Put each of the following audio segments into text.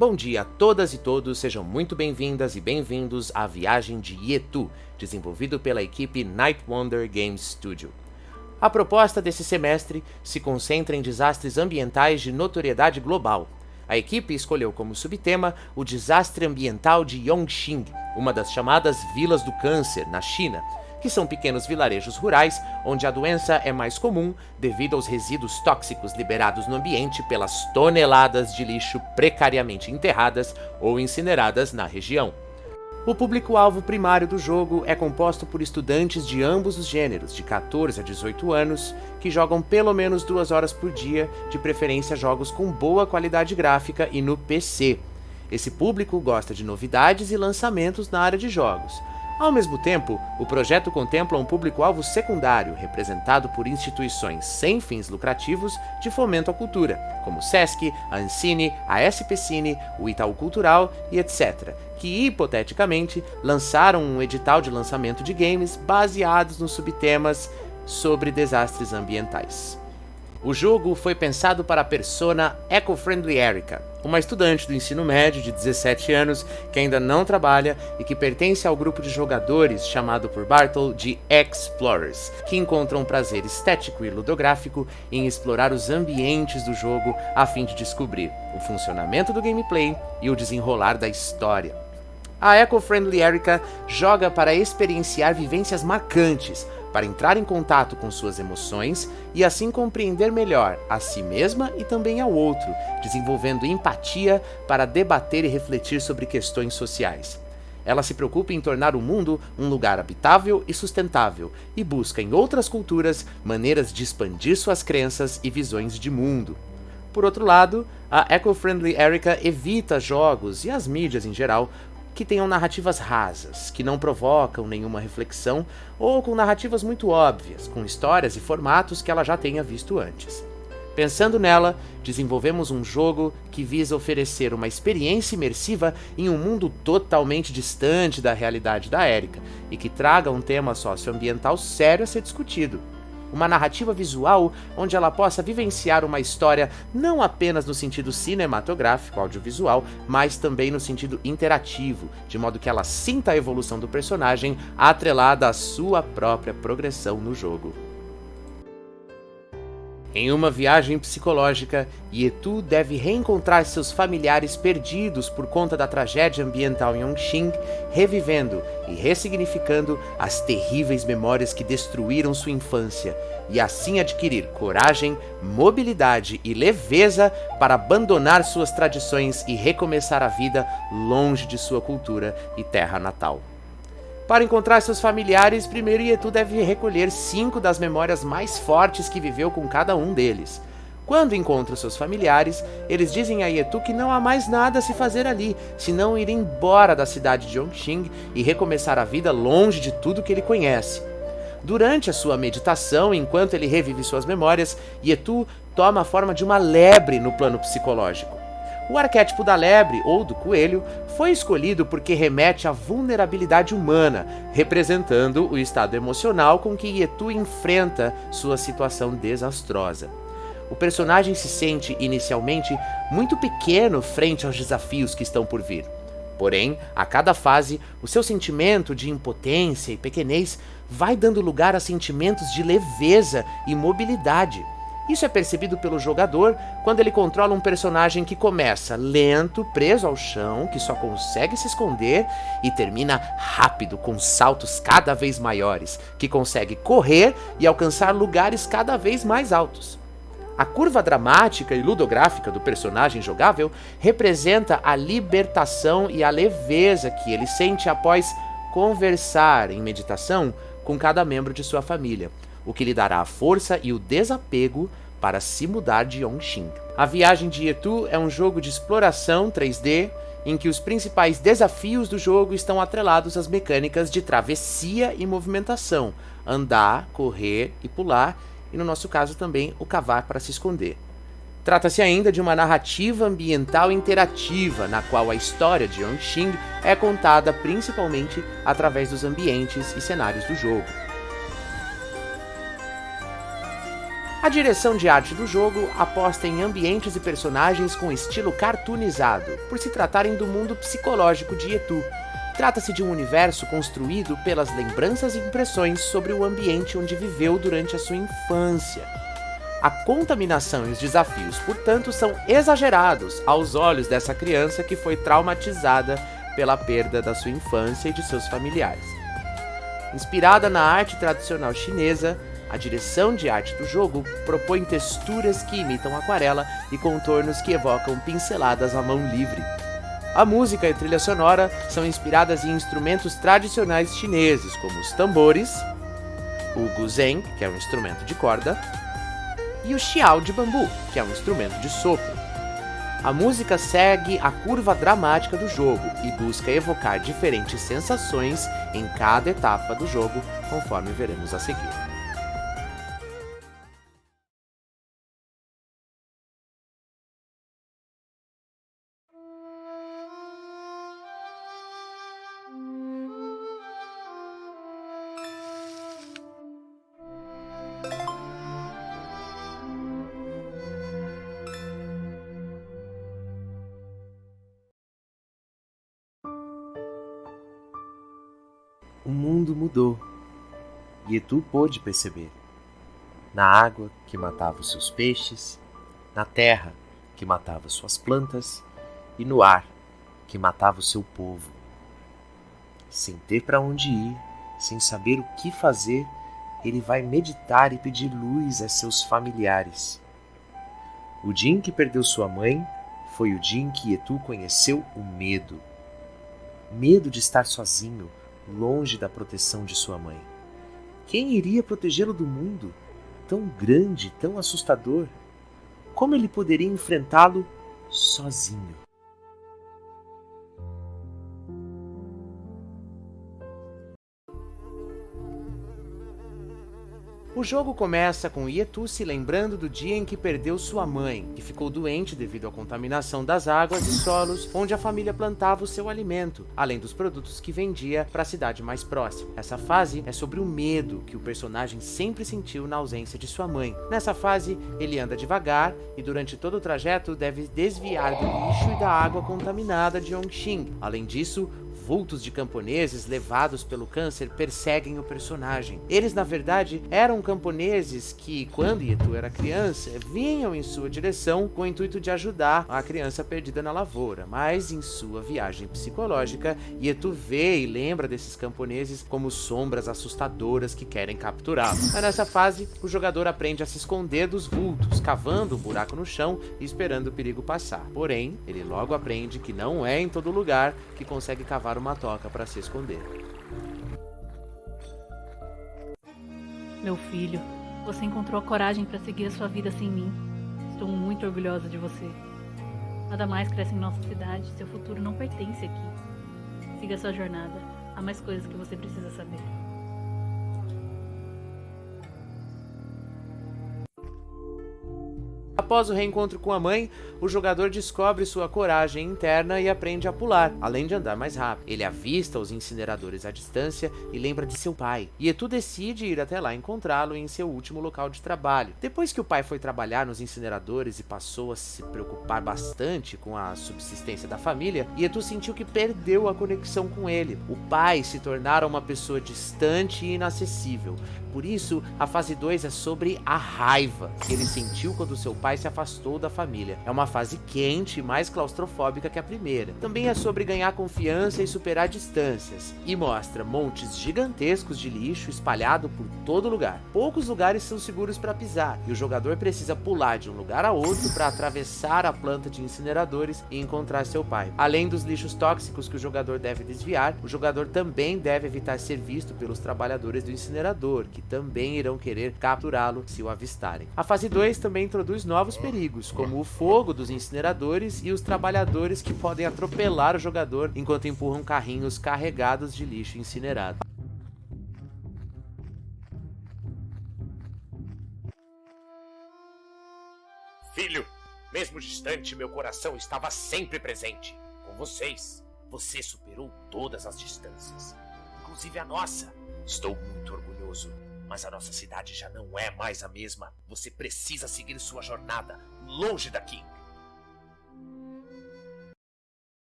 Bom dia a todas e todos, sejam muito bem-vindas e bem-vindos à Viagem de Yetu, desenvolvido pela equipe Night Wonder Games Studio. A proposta desse semestre se concentra em desastres ambientais de notoriedade global. A equipe escolheu como subtema o desastre ambiental de Yongqing, uma das chamadas Vilas do Câncer, na China, que são pequenos vilarejos rurais onde a doença é mais comum devido aos resíduos tóxicos liberados no ambiente pelas toneladas de lixo precariamente enterradas ou incineradas na região. O público-alvo primário do jogo é composto por estudantes de ambos os gêneros, de 14 a 18 anos, que jogam pelo menos 2 horas por dia, de preferência jogos com boa qualidade gráfica e no PC. Esse público gosta de novidades e lançamentos na área de jogos. Ao mesmo tempo, o projeto contempla um público-alvo secundário, representado por instituições sem fins lucrativos de fomento à cultura, como o Sesc, a Ancine, a SPCine, o Itaú Cultural e etc., que, hipoteticamente, lançaram um edital de lançamento de games baseados nos subtemas sobre desastres ambientais. O jogo foi pensado para a persona Eco-Friendly Erica, uma estudante do ensino médio de 17 anos que ainda não trabalha e que pertence ao grupo de jogadores chamado por Bartol de Explorers, que encontram prazer estético e ludográfico em explorar os ambientes do jogo a fim de descobrir o funcionamento do gameplay e o desenrolar da história. A Eco-Friendly Erica joga para experienciar vivências marcantes, para entrar em contato com suas emoções e assim compreender melhor a si mesma e também ao outro, desenvolvendo empatia para debater e refletir sobre questões sociais. Ela se preocupa em tornar o mundo um lugar habitável e sustentável e busca em outras culturas maneiras de expandir suas crenças e visões de mundo. Por outro lado, a Eco-Friendly Erica evita jogos e as mídias em geral que tenham narrativas rasas, que não provocam nenhuma reflexão, ou com narrativas muito óbvias, com histórias e formatos que ela já tenha visto antes. Pensando nela, desenvolvemos um jogo que visa oferecer uma experiência imersiva em um mundo totalmente distante da realidade da Erica, e que traga um tema socioambiental sério a ser discutido. Uma narrativa visual onde ela possa vivenciar uma história não apenas no sentido cinematográfico, audiovisual, mas também no sentido interativo, de modo que ela sinta a evolução do personagem atrelada à sua própria progressão no jogo. Em uma viagem psicológica, Yetu deve reencontrar seus familiares perdidos por conta da tragédia ambiental em Yongqing, revivendo e ressignificando as terríveis memórias que destruíram sua infância, e assim adquirir coragem, mobilidade e leveza para abandonar suas tradições e recomeçar a vida longe de sua cultura e terra natal. Para encontrar seus familiares, primeiro Yetu deve recolher 5 das memórias mais fortes que viveu com cada um deles. Quando encontra seus familiares, eles dizem a Yetu que não há mais nada a se fazer ali, senão ir embora da cidade de Yongqing e recomeçar a vida longe de tudo que ele conhece. Durante a sua meditação, enquanto ele revive suas memórias, Yetu toma a forma de uma lebre no plano psicológico. O arquétipo da lebre, ou do coelho, foi escolhido porque remete à vulnerabilidade humana, representando o estado emocional com que Yetu enfrenta sua situação desastrosa. O personagem se sente, inicialmente, muito pequeno frente aos desafios que estão por vir. Porém, a cada fase, o seu sentimento de impotência e pequenez vai dando lugar a sentimentos de leveza e mobilidade. Isso é percebido pelo jogador quando ele controla um personagem que começa lento, preso ao chão, que só consegue se esconder, e termina rápido, com saltos cada vez maiores, que consegue correr e alcançar lugares cada vez mais altos. A curva dramática e ludográfica do personagem jogável representa a libertação e a leveza que ele sente após conversar em meditação com cada membro de sua família, o que lhe dará a força e o desapego para se mudar de Yongqing. A Viagem de Yetu é um jogo de exploração 3D em que os principais desafios do jogo estão atrelados às mecânicas de travessia e movimentação, andar, correr e pular, e no nosso caso também o cavar para se esconder. Trata-se ainda de uma narrativa ambiental interativa, na qual a história de Yongqing é contada principalmente através dos ambientes e cenários do jogo. A direção de arte do jogo aposta em ambientes e personagens com estilo cartoonizado, por se tratarem do mundo psicológico de Yetu. Trata-se de um universo construído pelas lembranças e impressões sobre o ambiente onde viveu durante a sua infância. A contaminação e os desafios, portanto, são exagerados aos olhos dessa criança que foi traumatizada pela perda da sua infância e de seus familiares. Inspirada na arte tradicional chinesa, a direção de arte do jogo propõe texturas que imitam aquarela e contornos que evocam pinceladas à mão livre. A música e a trilha sonora são inspiradas em instrumentos tradicionais chineses, como os tambores, o guzheng, que é um instrumento de corda, e o xiao de bambu, que é um instrumento de sopro. A música segue a curva dramática do jogo e busca evocar diferentes sensações em cada etapa do jogo, conforme veremos a seguir. O mundo mudou. Yetu pôde perceber. Na água que matava os seus peixes, na terra que matava suas plantas e no ar que matava o seu povo. Sem ter para onde ir, sem saber o que fazer, ele vai meditar e pedir luz a seus familiares. O dia em que perdeu sua mãe foi o dia em que Yetu conheceu o medo. Medo de estar sozinho, longe da proteção de sua mãe. Quem iria protegê-lo do mundo, tão grande, tão assustador? Como ele poderia enfrentá-lo sozinho? O jogo começa com Yetu se lembrando do dia em que perdeu sua mãe, que ficou doente devido à contaminação das águas e solos onde a família plantava o seu alimento, além dos produtos que vendia para a cidade mais próxima. Essa fase é sobre o medo que o personagem sempre sentiu na ausência de sua mãe. Nessa fase, ele anda devagar e durante todo o trajeto deve desviar do lixo e da água contaminada de Yongxing. Além disso, vultos de camponeses levados pelo câncer perseguem o personagem. Eles, na verdade, eram camponeses que, quando Yetu era criança, vinham em sua direção com o intuito de ajudar a criança perdida na lavoura. Mas, em sua viagem psicológica, Yetu vê e lembra desses camponeses como sombras assustadoras que querem capturá-lo. Mas nessa fase, o jogador aprende a se esconder dos vultos, cavando um buraco no chão e esperando o perigo passar. Porém, ele logo aprende que não é em todo lugar que consegue cavar uma toca para se esconder. Meu filho, você encontrou a coragem para seguir a sua vida sem mim. Estou muito orgulhosa de você. Nada mais cresce em nossa cidade, seu futuro não pertence aqui. Siga sua jornada. Há mais coisas que você precisa saber. Após o reencontro com a mãe, o jogador descobre sua coragem interna e aprende a pular, além de andar mais rápido. Ele avista os incineradores à distância e lembra de seu pai. Yetu decide ir até lá encontrá-lo em seu último local de trabalho. Depois que o pai foi trabalhar nos incineradores e passou a se preocupar bastante com a subsistência da família, Yetu sentiu que perdeu a conexão com ele. O pai se tornara uma pessoa distante e inacessível. Por isso, a fase 2 é sobre a raiva que ele sentiu quando seu pai se afastou da família. É uma fase quente e mais claustrofóbica que a primeira. Também é sobre ganhar confiança e superar distâncias. E mostra montes gigantescos de lixo espalhado por todo lugar. Poucos lugares são seguros para pisar, e o jogador precisa pular de um lugar a outro para atravessar a planta de incineradores e encontrar seu pai. Além dos lixos tóxicos que o jogador deve desviar, o jogador também deve evitar ser visto pelos trabalhadores do incinerador, que também irão querer capturá-lo se o avistarem. A fase 2 também introduz novos perigos, como o fogo dos incineradores e os trabalhadores que podem atropelar o jogador enquanto empurram carrinhos carregados de lixo incinerado. Filho, mesmo distante, meu coração estava sempre presente. Com vocês, você superou todas as distâncias, inclusive a nossa. Estou muito orgulhoso. Mas a nossa cidade já não é mais a mesma. Você precisa seguir sua jornada longe daqui.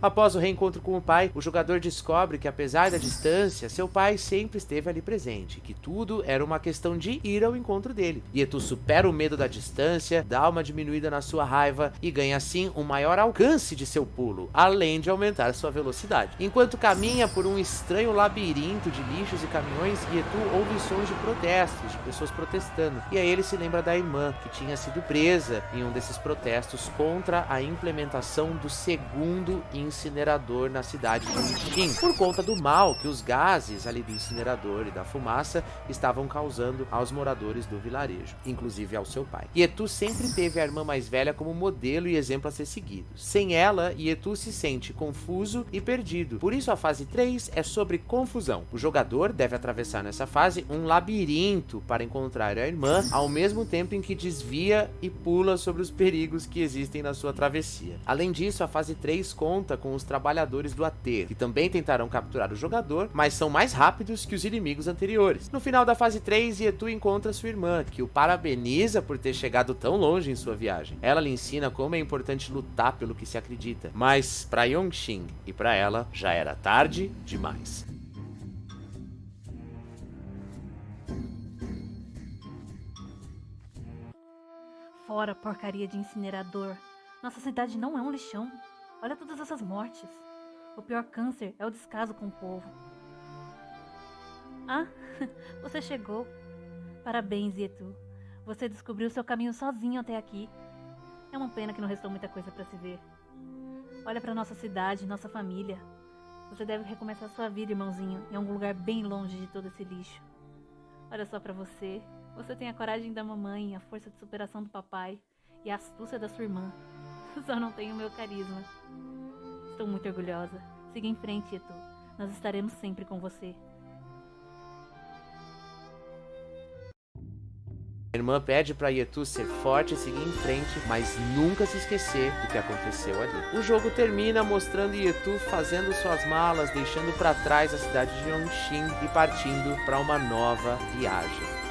Após o reencontro com o pai, o jogador descobre que, apesar da distância, seu pai sempre esteve ali presente, que tudo era uma questão de ir ao encontro dele. Yetu supera o medo da distância, dá uma diminuída na sua raiva e ganha assim um maior alcance de seu pulo, além de aumentar sua velocidade. Enquanto caminha por um estranho labirinto de lixos e caminhões, Yetu ouve sons de protestos, de pessoas protestando, e aí ele se lembra da irmã, que tinha sido presa em um desses protestos contra a implementação do segundo incinerador na cidade de Yongqing, por conta do mal que os gases ali do incinerador e da fumaça estavam causando aos moradores do vilarejo, inclusive ao seu pai. Yetu sempre teve a irmã mais velha como modelo e exemplo a ser seguido. Sem ela, Yetu se sente confuso e perdido. Por isso a fase 3 é sobre confusão. O jogador deve atravessar nessa fase um labirinto para encontrar a irmã, ao mesmo tempo em que desvia e pula sobre os perigos que existem na sua travessia. Além disso, a fase 3 conta com os trabalhadores do aterro, que também tentarão capturar o jogador, mas são mais rápidos que os inimigos anteriores. No final da fase 3, Yetu encontra sua irmã, que o parabeniza por ter chegado tão longe em sua viagem. Ela lhe ensina como é importante lutar pelo que se acredita, mas para Yongqing e para ela já era tarde demais. Fora, porcaria de incinerador. Nossa cidade não é um lixão. Olha todas essas mortes. O pior câncer é o descaso com o povo. Ah, você chegou. Parabéns, Yetu. Você descobriu seu caminho sozinho até aqui. É uma pena que não restou muita coisa para se ver. Olha para nossa cidade, nossa família. Você deve recomeçar sua vida, irmãozinho, em algum lugar bem longe de todo esse lixo. Olha só para você. Você tem a coragem da mamãe, a força de superação do papai e a astúcia da sua irmã. Só não tenho o meu carisma. Estou muito orgulhosa. Siga em frente, Yetu. Nós estaremos sempre com você. A irmã pede para Yetu ser forte e seguir em frente, mas nunca se esquecer do que aconteceu ali. O jogo termina mostrando Yetu fazendo suas malas, deixando para trás a cidade de Yongqing e partindo para uma nova viagem.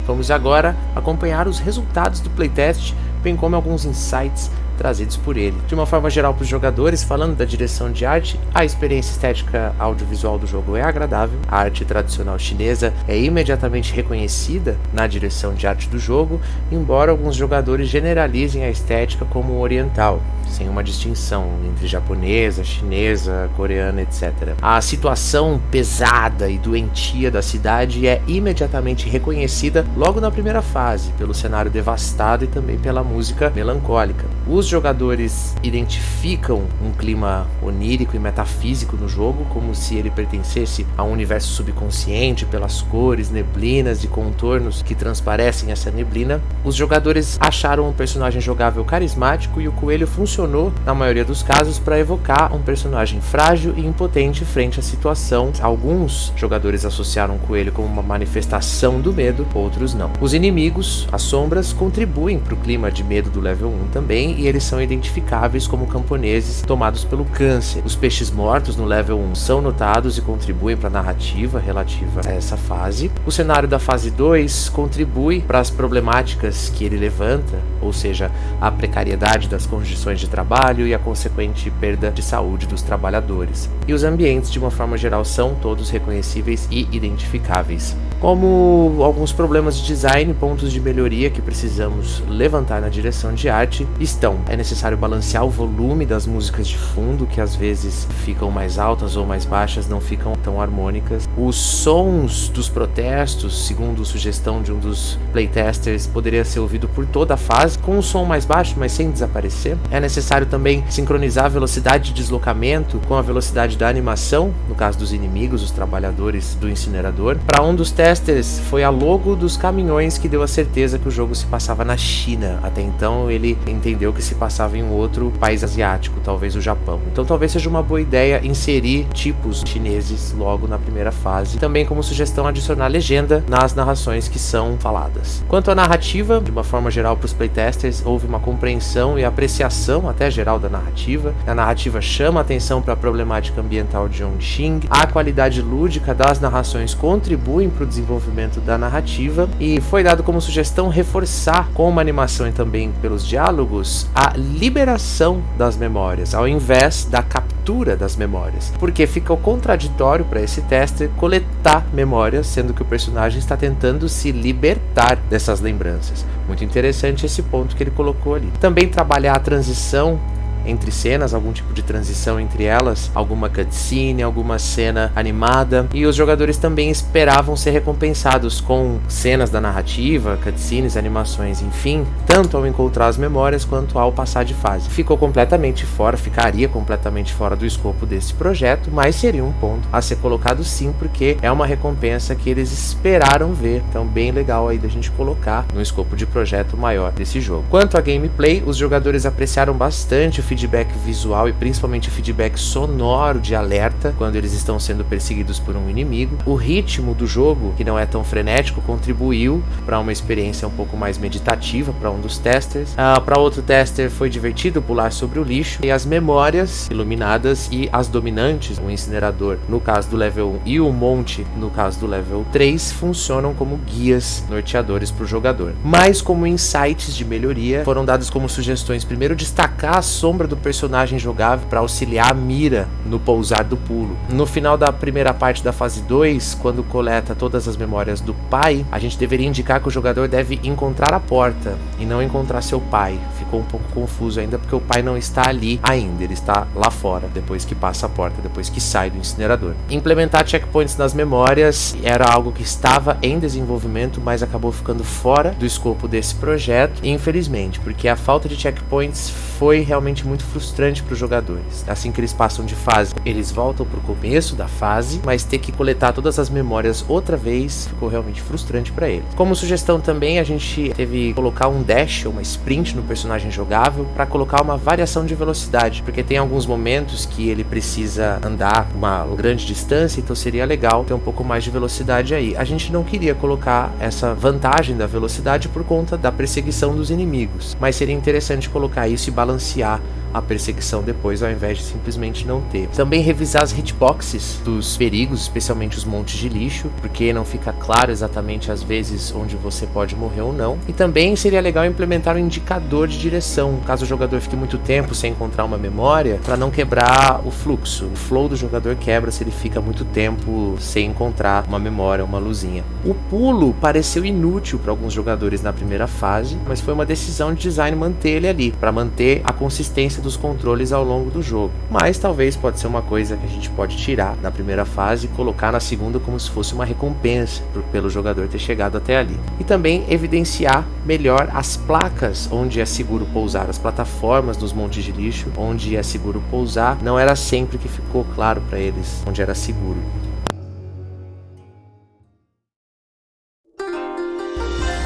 Vamos agora acompanhar os resultados do playtest, bem como alguns insights trazidos por ele. De uma forma geral para os jogadores, falando da direção de arte, a experiência estética audiovisual do jogo é agradável, a arte tradicional chinesa é imediatamente reconhecida na direção de arte do jogo, embora alguns jogadores generalizem a estética como oriental, sem uma distinção entre japonesa, chinesa, coreana, etc. A situação pesada e doentia da cidade é imediatamente reconhecida logo na primeira fase, pelo cenário devastado e também pela música melancólica. Os jogadores identificam um clima onírico e metafísico no jogo, como se ele pertencesse a um universo subconsciente pelas cores, neblinas e contornos que transparecem essa neblina. Os jogadores acharam um personagem jogável carismático e o coelho funcionou, na maioria dos casos, para evocar um personagem frágil e impotente frente à situação. Alguns jogadores associaram o coelho como uma manifestação do medo, outros não. Os inimigos, as sombras, contribuem para o clima de medo do level 1 também, e eles são identificáveis como camponeses tomados pelo câncer. Os peixes mortos no level 1 são notados e contribuem para a narrativa relativa a essa fase. O cenário da fase 2 contribui para as problemáticas que ele levanta, ou seja, a precariedade das condições de trabalho e a consequente perda de saúde dos trabalhadores. E os ambientes, de uma forma geral, são todos reconhecíveis e identificáveis. Como alguns problemas de design, pontos de melhoria que precisamos levantar na direção de arte estão: é necessário balancear o volume das músicas de fundo, que às vezes ficam mais altas ou mais baixas, não ficam tão harmônicas. Os sons dos protestos, segundo sugestão de um dos playtesters, poderia ser ouvido por toda a fase, com um som mais baixo, mas sem desaparecer. É necessário também sincronizar a velocidade de deslocamento com a velocidade da animação, no caso dos inimigos, os trabalhadores do incinerador. Para um dos testers, foi a logo dos caminhões que deu a certeza que o jogo se passava na China. Até então ele entendeu que se passava em um outro país asiático, talvez o Japão. Então talvez seja uma boa ideia inserir tipos chineses logo na primeira fase. Também, como sugestão, adicionar legenda nas narrações que são faladas. Quanto à narrativa, de uma forma geral para os playtesters, houve uma compreensão e apreciação percepção até geral da narrativa. A narrativa chama a atenção para a problemática ambiental de Yongqing. A qualidade lúdica das narrações contribuem para o desenvolvimento da narrativa e foi dado como sugestão reforçar com uma animação e também pelos diálogos a liberação das memórias, ao invés da captura das memórias, porque fica contraditório para esse tester coletar memórias, sendo que o personagem está tentando se libertar dessas lembranças. Muito interessante esse ponto que ele colocou ali. Também trabalhar a transição entre cenas, algum tipo de transição entre elas, alguma cutscene, alguma cena animada, e os jogadores também esperavam ser recompensados com cenas da narrativa, cutscenes, animações, enfim, tanto ao encontrar as memórias quanto ao passar de fase. Ficaria completamente fora do escopo desse projeto, mas seria um ponto a ser colocado sim, porque é uma recompensa que eles esperaram ver, então bem legal aí da gente colocar no escopo de projeto maior desse jogo. Quanto a gameplay, os jogadores apreciaram bastante o feedback visual e principalmente o feedback sonoro de alerta quando eles estão sendo perseguidos por um inimigo. O ritmo do jogo, que não é tão frenético, contribuiu para uma experiência um pouco mais meditativa para um dos testers. Para outro tester foi divertido pular sobre o lixo, e as memórias iluminadas e as dominantes, o incinerador no caso do level 1 e o monte no caso do level 3, funcionam como guias norteadores para o jogador. Mas como insights de melhoria foram dados como sugestões, primeiro destacar a sombra do personagem jogável para auxiliar a mira no pousar do pulo. No final da primeira parte da fase 2, quando coleta todas as memórias do pai, a gente deveria indicar que o jogador deve encontrar a porta e não encontrar seu pai. Ficou um pouco confuso ainda porque o pai não está ali ainda, ele está lá fora, depois que passa a porta, depois que sai do incinerador. Implementar checkpoints nas memórias era algo que estava em desenvolvimento, mas acabou ficando fora do escopo desse projeto, infelizmente, porque a falta de checkpoints foi realmente muito frustrante para os jogadores. Assim que eles passam de fase, eles voltam para o começo da fase, mas ter que coletar todas as memórias outra vez ficou realmente frustrante para eles. Como sugestão também, a gente teve que colocar um dash, uma sprint no personagem jogável, para colocar uma variação de velocidade, porque tem alguns momentos que ele precisa andar uma grande distância, então seria legal ter um pouco mais de velocidade aí. A gente não queria colocar essa vantagem da velocidade por conta da perseguição dos inimigos, mas seria interessante colocar isso e balancear a perseguição depois, ao invés de simplesmente não ter. Também revisar as hitboxes dos perigos, especialmente os montes de lixo, porque não fica claro exatamente às vezes onde você pode morrer ou não. E também seria legal implementar um indicador de direção, caso o jogador fique muito tempo sem encontrar uma memória, para não quebrar o fluxo. O flow do jogador quebra se ele fica muito tempo sem encontrar uma memória, uma luzinha. O pulo pareceu inútil para alguns jogadores na primeira fase, mas foi uma decisão de design manter ele ali, para manter a consistência dos controles ao longo do jogo. Mas talvez pode ser uma coisa que a gente pode tirar na primeira fase e colocar na segunda como se fosse uma recompensa pelo jogador ter chegado até ali. E também evidenciar melhor as placas onde é seguro pousar, as plataformas dos montes de lixo onde é seguro pousar. Não era sempre que ficou claro para eles onde era seguro.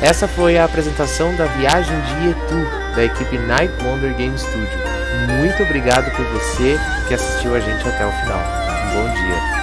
Essa foi a apresentação da Viagem de Yetu, da equipe Night Wonder Game Studio. Muito obrigado por você que assistiu a gente até o final. Um bom dia.